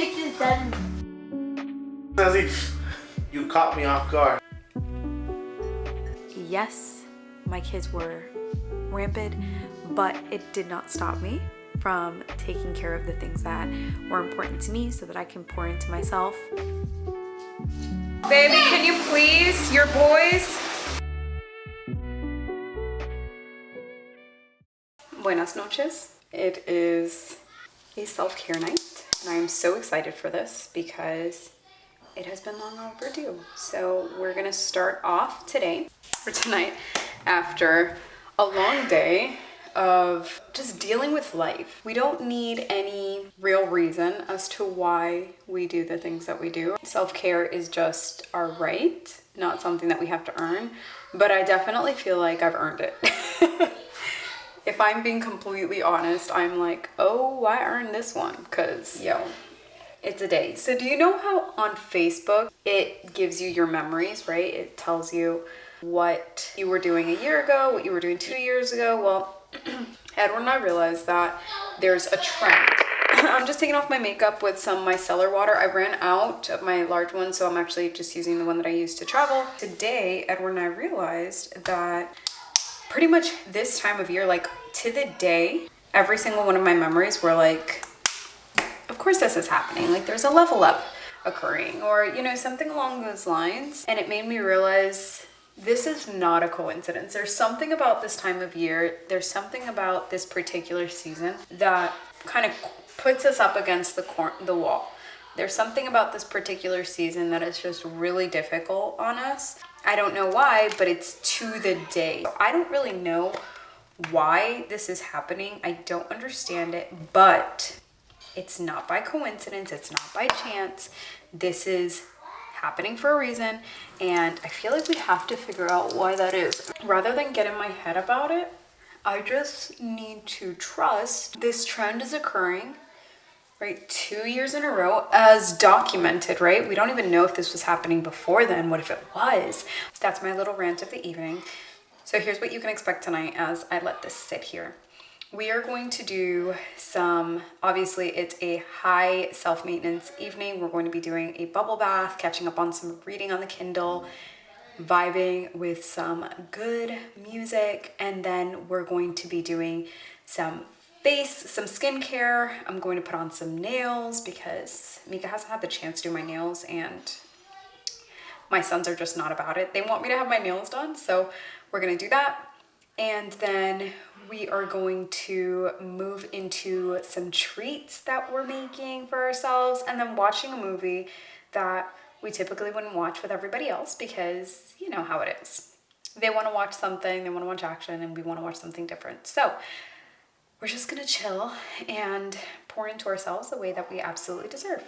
6 and 7. Sassy, you caught me off guard. Yes, my kids were rampant, but it did not stop me from taking care of the things that were important to me so that I can pour into myself. Baby, can you please, your boys? Buenos noches. It is a self-care night, and I am so excited for this because it has been long overdue. So we're gonna start off today, or tonight, after a long day of just dealing with life. We don't need any real reason as to why we do the things that we do. Self-care is just our right, not something that we have to earn, but I definitely feel like I've earned it. If I'm being completely honest, I'm like, oh, I earned this one, because, it's a day. So do you know how on Facebook, it gives you your memories, right? It tells you what you were doing a year ago, what you were doing 2 years ago. Well, Edward and I realized that there's a trend. I'm just taking off my makeup with some micellar water. I ran out of my large one, so I'm actually just using the one that I used to travel. Today, Edward and I realized that pretty much this time of year, like to the day, every single one of my memories were like, of course this is happening. Like there's a level up occurring, or, you know, something along those lines. And it made me realize this is not a coincidence. There's something about this time of year. There's something about this particular season that kind of puts us up against the wall. There's something about this particular season that is just really difficult on us. I don't know why, but it's to the day. I don't really know why this is happening. I don't understand it, but it's not by coincidence. It's not by chance. This is happening for a reason, and I feel like we have to figure out why that is. Rather than get in my head about it, I just need to trust this trend is occurring, right? 2 years in a row as documented, right? We don't even know if this was happening before then. What if it was? That's my little rant of the evening. So here's what you can expect tonight as I let this sit here. We are going to do some, obviously it's a high self-maintenance evening. We're going to be doing a bubble bath, catching up on some reading on the Kindle, vibing with some good music, and then we're going to be doing some skincare. I'm going to put on some nails because Mika hasn't had the chance to do my nails, and my sons are just not about it. They want me to have my nails done, so we're gonna do that. And then we are going to move into some treats that we're making for ourselves, and then watching a movie that we typically wouldn't watch with everybody else because you know how it is. They want to watch something, they want to watch action, and we want to watch something different. So we're just gonna chill and pour into ourselves the way that we absolutely deserve.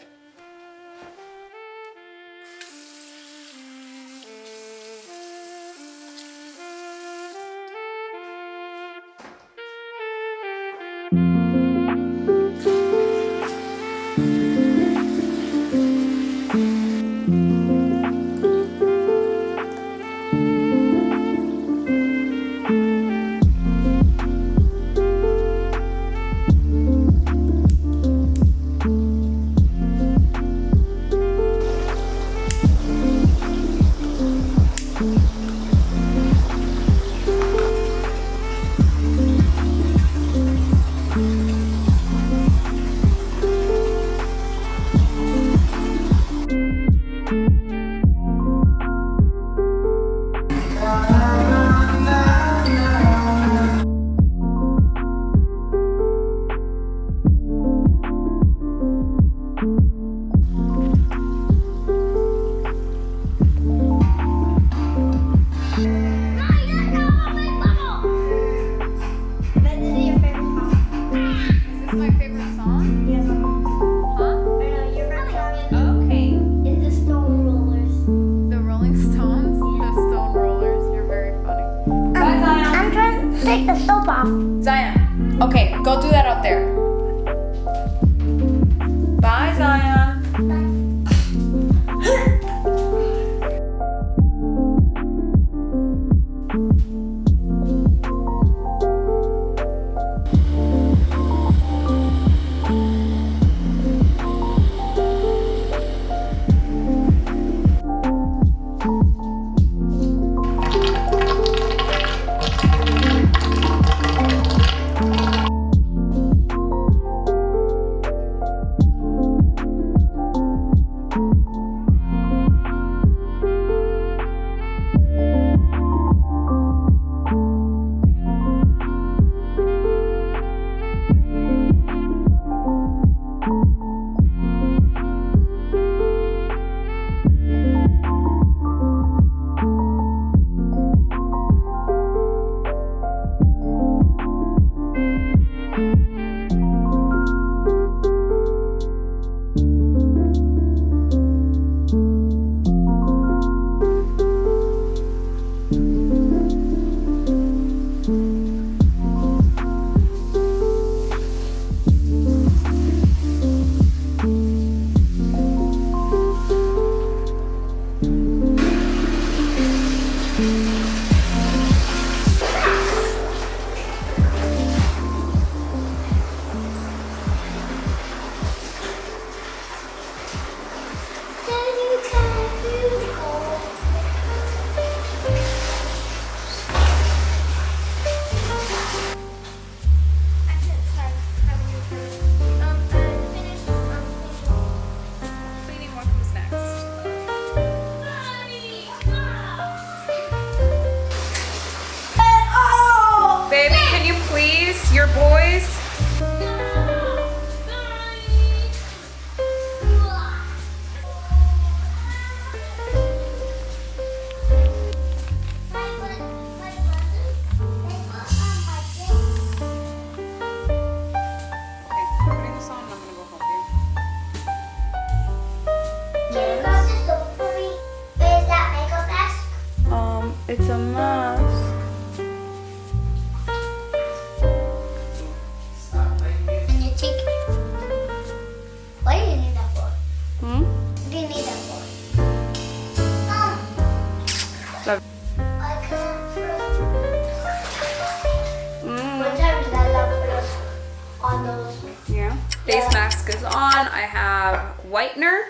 on. I have whitener.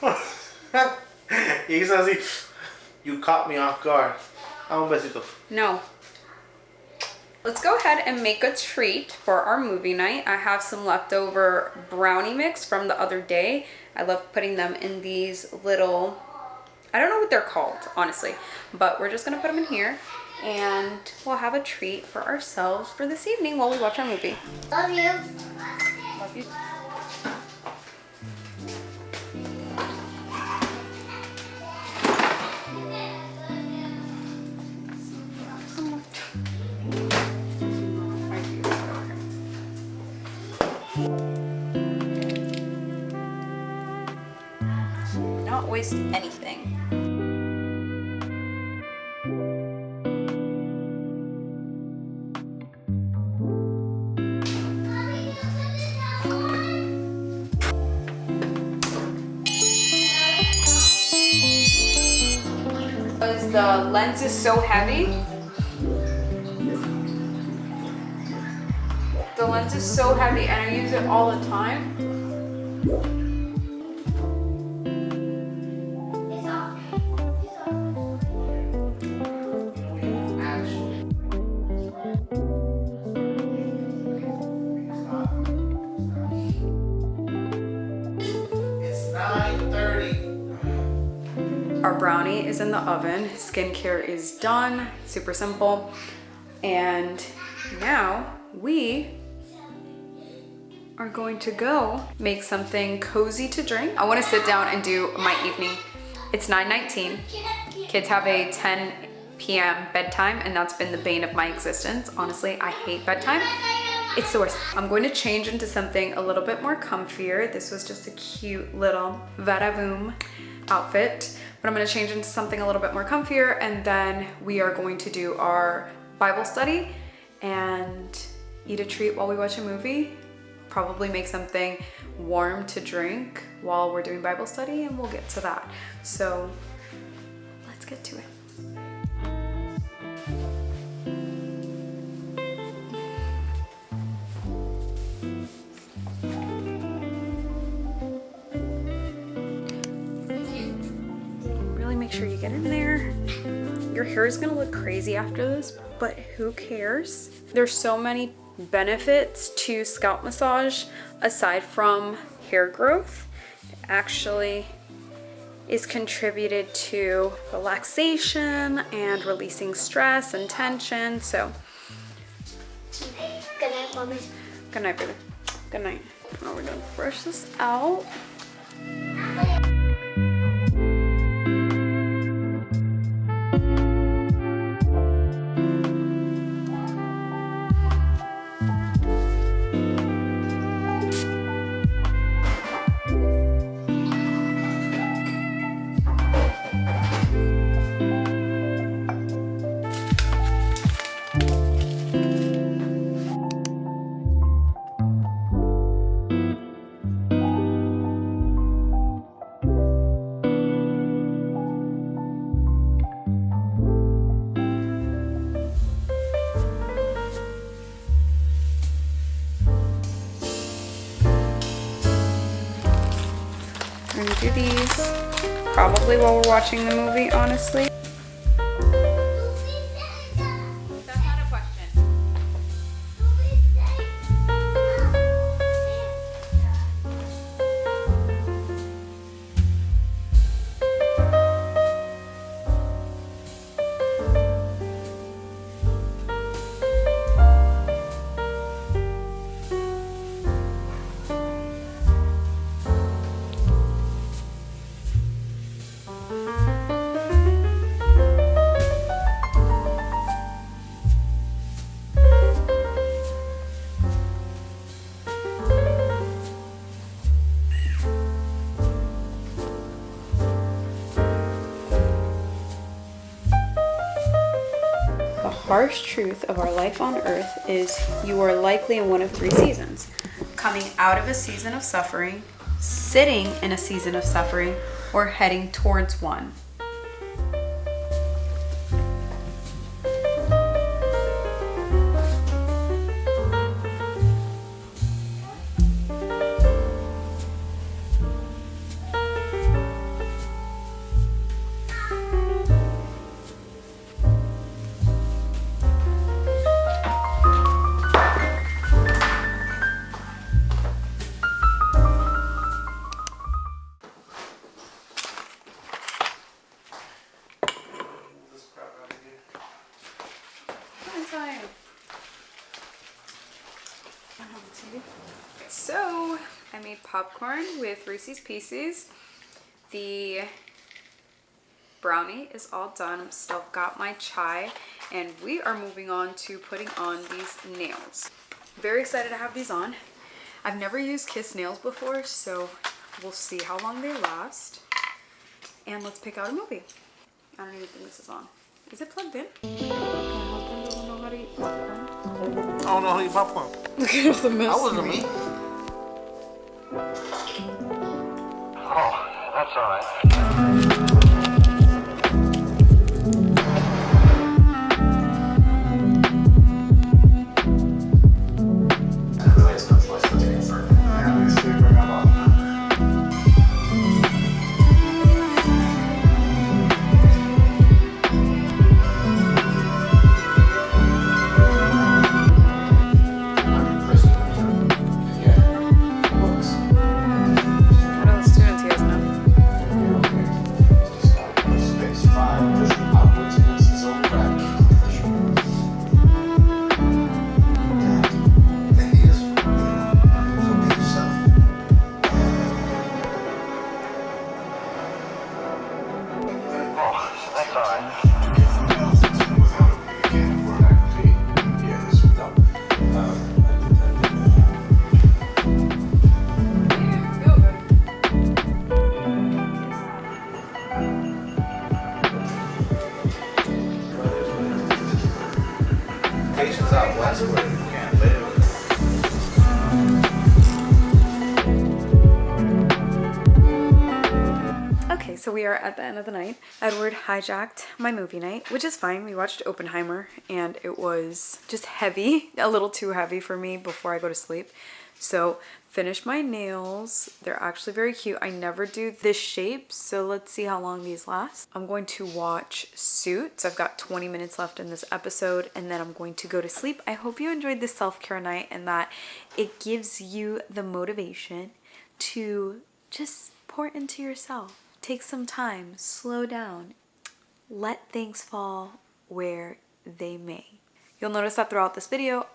Y hizo así. You caught me off guard. Un besito. No. Let's go ahead and make a treat for our movie night. I have some leftover brownie mix from the other day. I love putting them in these little, I don't know what they're called, honestly, but we're just gonna put them in here and we'll have a treat for ourselves for this evening while we watch our movie. Love you. Love you. Not waste anything. Because the lens is so heavy. The lens is so heavy and I use it all the time. Our brownie is in the oven. Skincare is done. Super simple. And now we are going to go make something cozy to drink. I want to sit down and do my evening. It's 9:19. Kids have a 10 p.m. bedtime and that's been the bane of my existence. Honestly, I hate bedtime. It's the worst. I'm going to change into something a little bit more comfier. This was just a cute little Vadavoom outfit, but I'm going to change into something a little bit more comfier and then we are going to do our Bible study and eat a treat while we watch a movie. Probably make something warm to drink while we're doing Bible study and we'll get to that. So let's get to it. Really make sure you get in there. Your hair is gonna look crazy after this, but who cares? There's so many benefits to scalp massage aside from hair growth. It actually is contributed to relaxation and releasing stress and tension. So Good night, Mommy. good night, baby. Good night. Now we're gonna brush this out. We're gonna do these probably while we're watching the movie, honestly. That's not a question. The harsh truth of our life on earth is you are likely in one of three seasons: coming out of a season of suffering, sitting in a season of suffering, or heading towards one. popcorn with Reese's Pieces. The brownie is all done. I'm still got my chai, and we are moving on to putting on these nails. Very excited to have these on. I've never used Kiss nails before, so we'll see how long they last. And let's pick out a movie. I don't even think this is on. Is it plugged in? My husband doesn't know how to eat popcorn. I don't know how to eat popcorn. Look at all the mess. That wasn't me. Oh, that's all right. Patients out west where you can't live. Okay, so we are at the end of the night. Edward hijacked my movie night, which is fine. We watched Oppenheimer, and it was just heavy, a little too heavy for me before I go to sleep. So finished my nails. They're actually very cute. I never do this shape, so let's see how long these last. I'm going to watch Suits. I've got 20 minutes left in this episode, and then I'm going to go to sleep. I hope you enjoyed this self-care night and that it gives you the motivation to just pour into yourself. Take some time, slow down, let things fall where they may. You'll notice that throughout this video,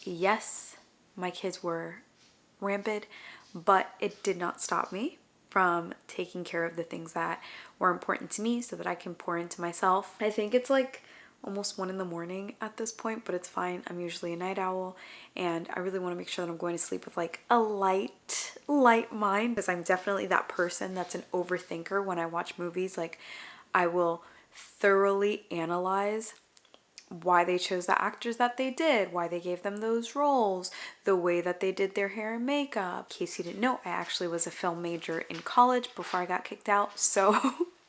yes, my kids were rampant, but it did not stop me from taking care of the things that were important to me so that I can pour into myself. I think it's like almost 1 a.m. at this point, but it's fine. I'm usually a night owl, and I really want to make sure that I'm going to sleep with like a light mind, because I'm definitely that person that's an overthinker when I watch movies. Like, I will thoroughly analyze why they chose the actors that they did, why they gave them those roles, the way that they did their hair and makeup. In case you didn't know, I actually was a film major in college before I got kicked out, so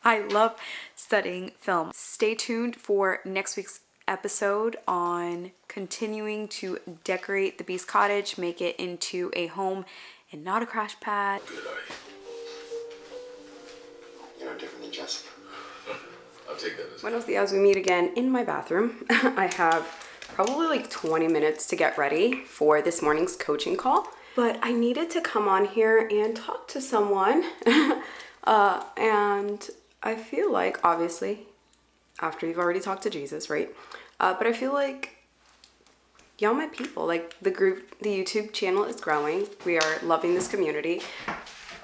I love studying film. Stay tuned for next week's episode on continuing to decorate the Beast Cottage, make it into a home and not a crash pad. Good, are you? You're no different than Jessica. I'll take that as Buenos dias, we meet again in my bathroom. I have probably like 20 minutes to get ready for this morning's coaching call, but I needed to come on here and talk to someone. And I feel like, obviously, after you've already talked to Jesus, right? But I feel like y'all my people. Like, the group, the YouTube channel is growing. We are loving this community.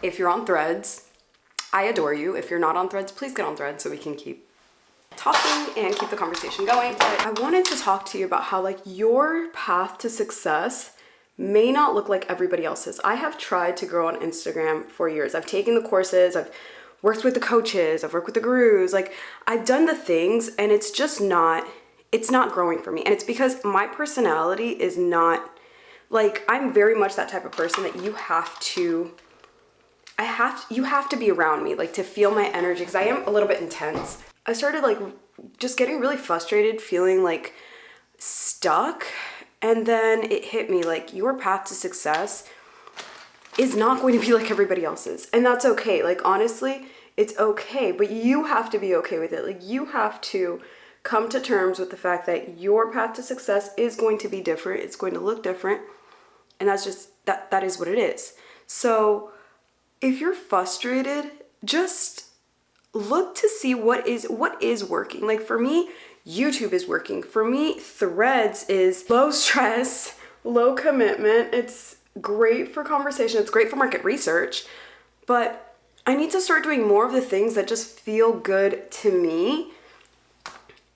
If you're on Threads, I adore you. If you're not on Threads, please get on Threads so we can keep talking and keep the conversation going. But I wanted to talk to you about how, like, your path to success may not look like everybody else's. I have tried to grow on Instagram for years. I've taken the courses, I've worked with the coaches, I've worked with the gurus. Like, I've done the things, and it's just not, it's not growing for me. And it's because my personality is not, like, I'm very much that type of person that you have to be around me, like, to feel my energy, because I am a little bit intense. I started, like, just getting really frustrated, feeling like stuck, and then it hit me, like, your path to success is not going to be like everybody else's, and that's okay. Like, honestly, it's okay, but you have to be okay with it. Like, you have to come to terms with the fact that your path to success is going to be different. It's going to look different, and that's just, that is what it is. So if you're frustrated, just look to see what is working. Like, for me, YouTube is working. For me, Threads is low stress, low commitment. great for conversation, it's great for market research, but I need to start doing more of the things that just feel good to me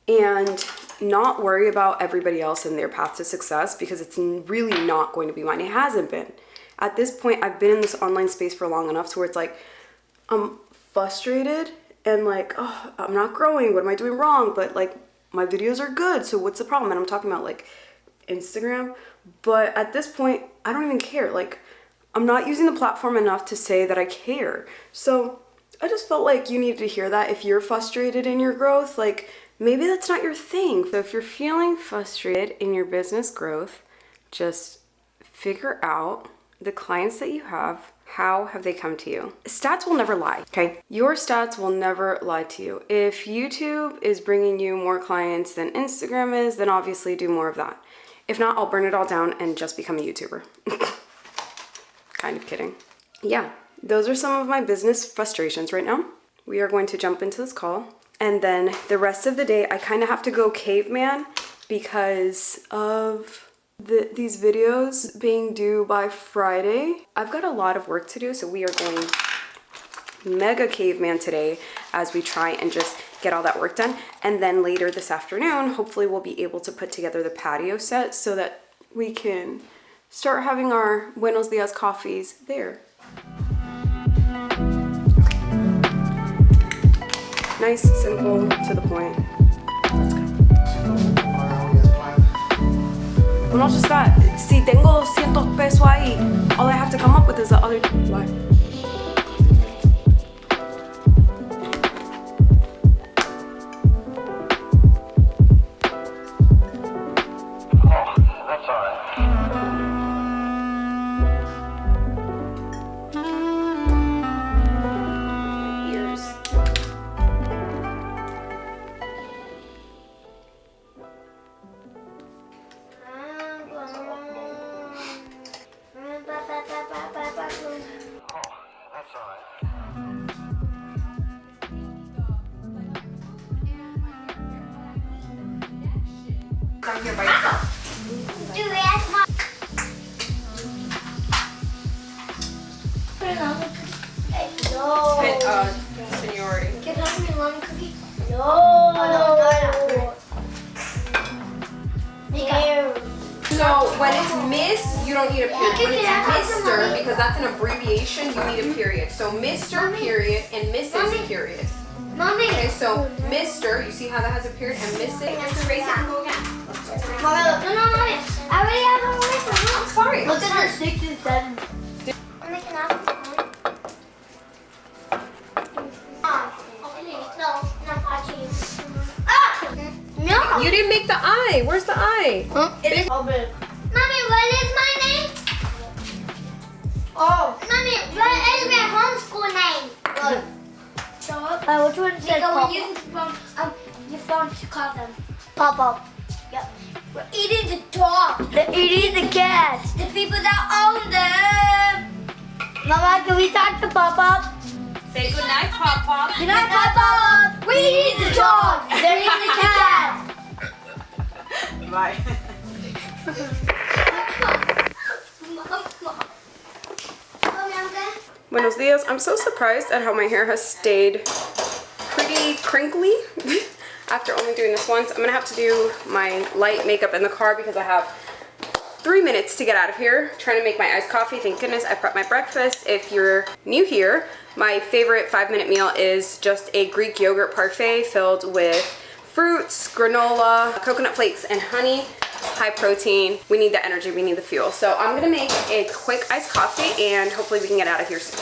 and not worry about everybody else and their path to success, because it's really not going to be mine. It hasn't been. At this point, I've been in this online space for long enough to where it's like, I'm frustrated and like, oh, I'm not growing. What am I doing wrong? But like, my videos are good, so what's the problem? And I'm talking about like Instagram. But at this point, I don't even care. Like, I'm not using the platform enough to say that I care. So I just felt like you needed to hear that. If you're frustrated in your growth, like, maybe that's not your thing. So if you're feeling frustrated in your business growth, just figure out the clients that you have. How have they come to you? Stats will never lie, okay? Your stats will never lie to you. If YouTube is bringing you more clients than Instagram is, then obviously do more of that. If not, I'll burn it all down and just become a YouTuber. Kind of kidding. Yeah, those are some of my business frustrations right now. We are going to jump into this call. And then the rest of the day, I kind of have to go caveman because of these videos being due by Friday. I've got a lot of work to do, so we are going mega caveman today as we try and just get all that work done. And then later this afternoon, hopefully we'll be able to put together the patio set so that we can start having our Buenos Dias coffees there. Nice, simple, to the point. Well, not just that. Si tengo 200 pesos ahí, all I have to come up with is the other line. Oh, that's all right. Ears. Oh, that's all right. Down here by yourself. Seniority. Can you help me lemon cookie? No. So when it's Miss, you don't need a period. When it's Mr., because that's an abbreviation, you need a period. So Mr. period and Mrs. period. Mommy. Okay, so Mr., you see how that has a period, and Mrs. Just erase it and go again. Mommy, look. No, Mommy. I already have one with me. I'm sorry. Look at the 6 and 7. Mommy, can I have one? No, not watching. Ah! No. You didn't make the I. Where's the I? It is open. Mommy, what is my name? Oh. Mommy, what is my homeschool name? Good. Show up. Which one says Pop? We're using your phone to call them. Pop. Yep. We're eating the dog. They're eating the cats. The people that own them. Mama, can we talk to Pop? Say good night, Pop. Good night, Pop. We're eating the dog. They're eating the cat. Bye. Buenos dias. I'm so surprised at how my hair has stayed pretty crinkly after only doing this once. I'm gonna have to do my light makeup in the car because I have 3 minutes to get out of here. Trying to make my iced coffee. Thank goodness I prepped my breakfast. If you're new here, my favorite 5-minute meal is just a Greek yogurt parfait filled with fruits, granola, coconut flakes, and honey. High protein. We need the energy, we need the fuel. So I'm gonna make a quick iced coffee and hopefully we can get out of here soon.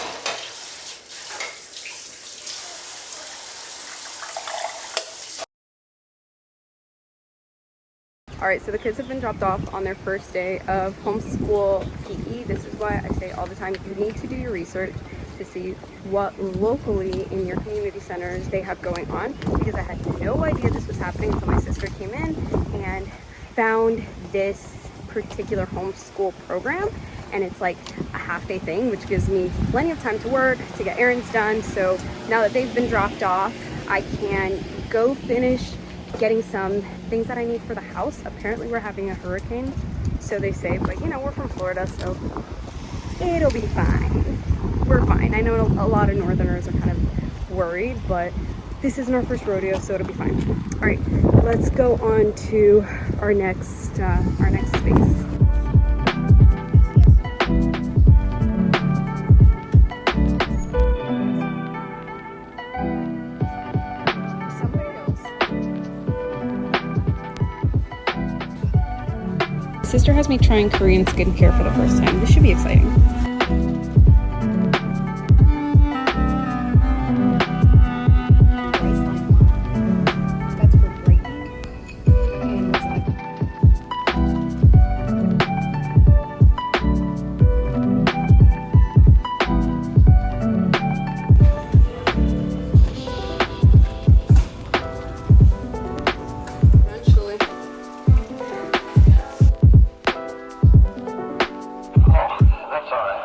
All right, so the kids have been dropped off on their first day of homeschool PE. This is why I say all the time, you need to do your research to see what locally in your community centers they have going on, because I had no idea this was happening until my sister came in and found this particular homeschool program. And it's like a half-day thing, which gives me plenty of time to work, to get errands done. So now that they've been dropped off, I can go finish getting some things that I need for the house. Apparently we're having a hurricane so they say, but you know, we're from Florida, so it'll be fine. We're fine. I know a lot of Northerners are kind of worried, but this isn't our first rodeo, so it'll be fine. All right, let's go on to our next space. Sister has me trying Korean skincare for the first time. This should be exciting. That's for brightening. And what's that? Eventually. Oh, that's all right.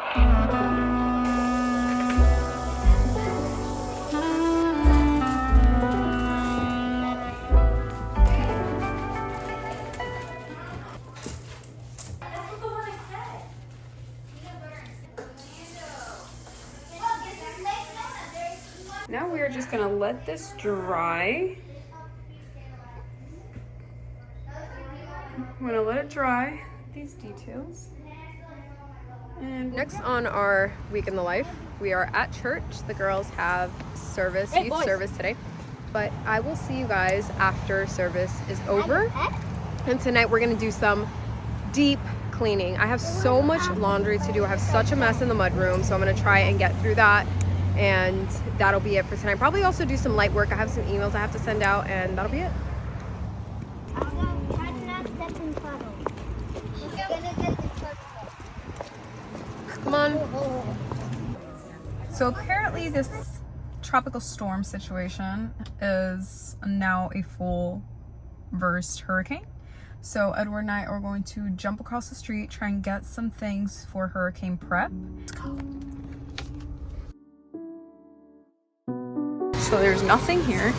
Now we are just gonna let this dry. I'm gonna let it dry, these details. And Next on our week in the life, we are at church. The girls have service, youth service today. But I will see you guys after service is over. And tonight we're gonna do some deep cleaning. I have so much laundry to do. I have such a mess in the mudroom, so I'm gonna try and get through that. And that'll be it for tonight. Probably also do some light work. I have some emails I have to send out, and that'll be it. Come on. So apparently this tropical storm situation is now a full versed hurricane. So Edward and I are going to jump across the street, try and get some things for hurricane prep. Let's go. So there's nothing here.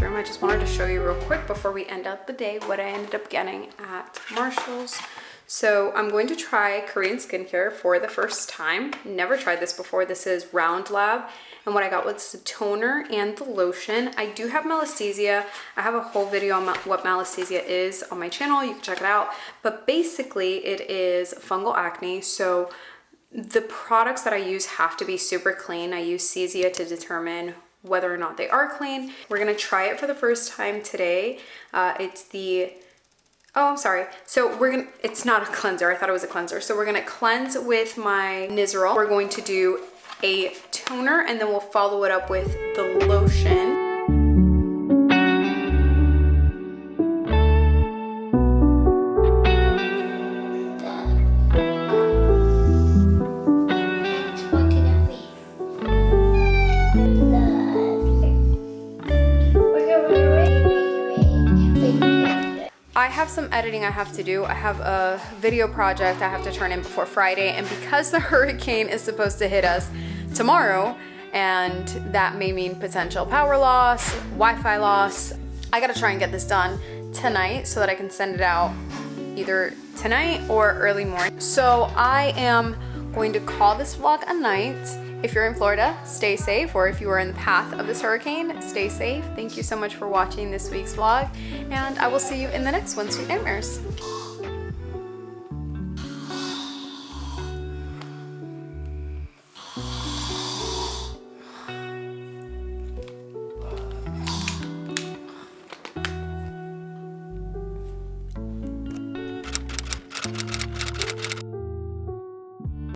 I just wanted to show you real quick before we end out the day what I ended up getting at Marshall's. So I'm going to try Korean skincare for the first time. Never tried this before. This is Round Lab, and what I got was the toner and the lotion. I do have Malassezia. I have a whole video on what Malassezia is on my channel. You can check it out. But basically it is fungal acne. So the products that I use have to be super clean. I use Cezia to determine whether or not they are clean. We're gonna try it for the first time today. It's the, oh, I'm sorry. So it's not a cleanser. I thought it was a cleanser. So we're gonna cleanse with my Nizoral. We're going to do a toner and then we'll follow it up with the lotion. I have some editing I have to do. I have a video project I have to turn in before Friday, and because the hurricane is supposed to hit us tomorrow, and that may mean potential power loss, Wi-Fi loss, I gotta try and get this done tonight so that I can send it out either tonight or early morning. So I am going to call this vlog a night. If you're in Florida, stay safe, or if you are in the path of this hurricane, stay safe. Thank you so much for watching this week's vlog, and I will see you in the next one. Sweet nightmares.